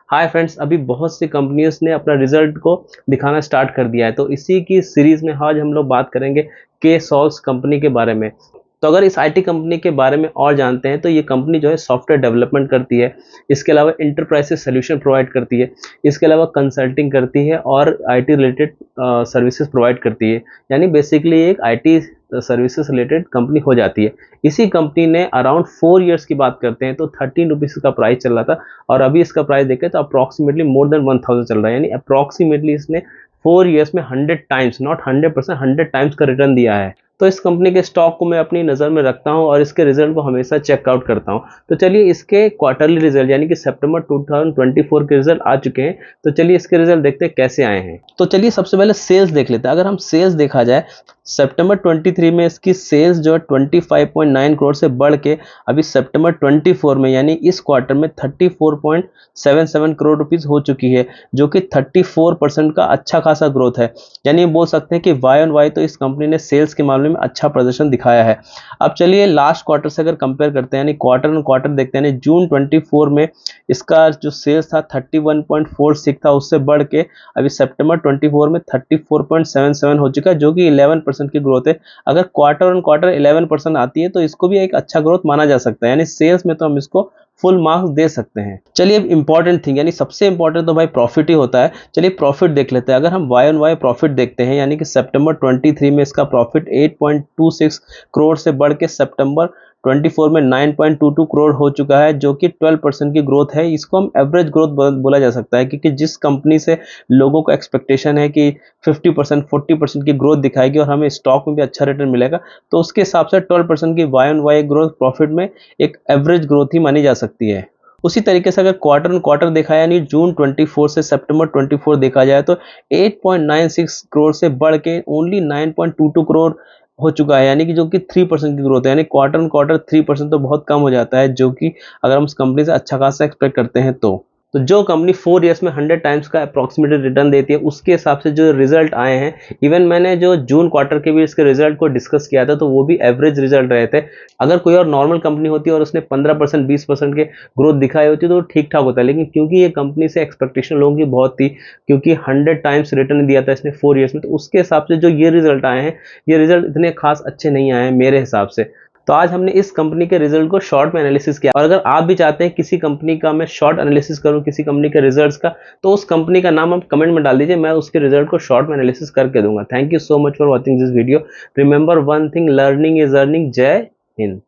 Hi friends, अभी बहुत सी companies ने अपना रिजल्ट को दिखाना स्टार्ट कर दिया है। तो इसी की सीरीज में आज हम लोग बात करेंगे के सॉल्व्स कंपनी के बारे में। तो अगर इस आईटी कंपनी के बारे में और जानते हैं तो ये कंपनी जो है सॉफ्टवेयर डेवलपमेंट करती है। इसके अलावा इंटरप्राइजेस सोल्यूशन प्रोवाइड करती है। इसके अलावा कंसल्टिंग करती है और आईटी रिलेटेड सर्विसेज प्रोवाइड करती है। यानी बेसिकली एक आईटी सर्विसेज रिलेटेड कंपनी हो जाती है। इसी कंपनी ने अराउंड 4 इयर्स की बात करते हैं तो 13 रुपीज़ का प्राइस चल रहा था, और अभी इसका प्राइस देखें तो अप्रॉक्सीमेटली मोर देन 1000 चल रहा है। यानी अप्रॉक्सीमेटली इसने 4 इयर्स में 100 टाइम्स, नॉट 100%, 100 टाइम्स का रिटर्न दिया है। तो इस कंपनी के स्टॉक को मैं अपनी नज़र में रखता हूं और इसके रिजल्ट को हमेशा चेकआउट करता हूं। तो चलिए इसके क्वार्टरली रिजल्ट यानी कि सितंबर 2024 के रिजल्ट आ चुके हैं। तो चलिए इसके रिजल्ट देखते हैं कैसे आए हैं। तो चलिए सबसे पहले सेल्स देख लेते हैं। अगर हम सेल्स देखा जाए, सितंबर 23 में इसकी सेल्स जो है 25.9 करोड़ से बढ़ के अभी सितंबर 24 में यानी इस क्वार्टर में 34.77 करोड़ रुपीस हो चुकी है, जो कि 34% का अच्छा खासा ग्रोथ है। यानी बोल सकते हैं कि वाई ऑन वाई तो इस कंपनी ने सेल्स के मामले में अच्छा प्रदर्शन दिखाया है। अब चलिए लास्ट क्वार्टर से अगर कंपेयर करते हैं, यानी क्वार्टर ऑन क्वार्टर देखते हैं, यानी जून 24 में इसका जो सेल्स था 31.46 था, उससे बढ़ के अभी सितंबर 24 में 34.77 हो चुका है, जो कि 11% की ग्रोथ है। अगर क्वार्टर ऑन क्वार्टर 11% आती है तो इसको भी एक अच्छा ग्रोथ माना जा सकता है। यानी सेल्स में तो हम इसको फुल मार्क्स दे सकते हैं। चलिए अब इंपॉर्टेंट थिंग, यानी सबसे इंपॉर्टेंट तो भाई प्रॉफिट ही होता है। चलिए प्रॉफिट देख लेते हैं। अगर हम वाई ऑन वाई प्रॉफिट देखते हैं, यानी कि सितंबर 23 में इसका प्रॉफिट 8.26 करोड़ से बढ़ के सितंबर 24 में 9.22 करोड़ हो चुका है, जो कि 12% की ग्रोथ है। इसको हम एवरेज ग्रोथ बोला जा सकता है, क्योंकि जिस कंपनी से लोगों को एक्सपेक्टेशन है कि 50% 40% की ग्रोथ दिखाएगी और हमें स्टॉक में भी अच्छा रिटर्न मिलेगा, तो उसके हिसाब से 12% की Y on Y growth profit में एक एवरेज ग्रोथ ही मानी जा सकती है। उसी तरीके से अगर क्वार्टर ऑन क्वार्टर देखा है, यानी जून 24 से सितंबर 24 देखा जाए, तो 8.96 करोड़ से बढ़ के ओनली 9.22 करोड़ हो चुका है, यानी कि जो कि 3% की ग्रोथ है। यानी क्वार्टर ऑन क्वार्टर 3% तो बहुत कम हो जाता है, जो कि अगर हम उस कंपनी से अच्छा खासा एक्सपेक्ट करते हैं तो जो कंपनी 4 इयर्स में 100 टाइम्स का अप्रॉक्सीमेटेड रिटर्न देती है, उसके हिसाब से जो रिजल्ट आए हैं, इवन मैंने जो जून क्वार्टर के भी इसके रिजल्ट को डिस्कस किया था, तो वो भी एवरेज रिजल्ट रहे थे। अगर कोई और नॉर्मल कंपनी होती और उसने 15% 20% के ग्रोथ दिखाई होती तो ठीक ठाक होता है, लेकिन क्योंकि ये कंपनी से एक्सपेक्टेशन लोगों की बहुत थी, क्योंकि 100 टाइम्स रिटर्न दिया था इसने 4 इयर्स में, तो उसके हिसाब से जो ये रिजल्ट आए हैं, ये रिजल्ट इतने खास अच्छे नहीं आए हैं मेरे हिसाब से। तो आज हमने इस कंपनी के रिजल्ट को शॉर्ट में एनालिसिस किया, और अगर आप भी चाहते हैं किसी कंपनी का मैं शॉर्ट एनालिसिस करूं, किसी कंपनी के रिजल्ट्स का, तो उस कंपनी का नाम आप कमेंट में डाल दीजिए, मैं उसके रिजल्ट को शॉर्ट में एनालिसिस करके दूंगा। Thank you so much for watching this video. Remember one thing, learning is earning. जय हिंद।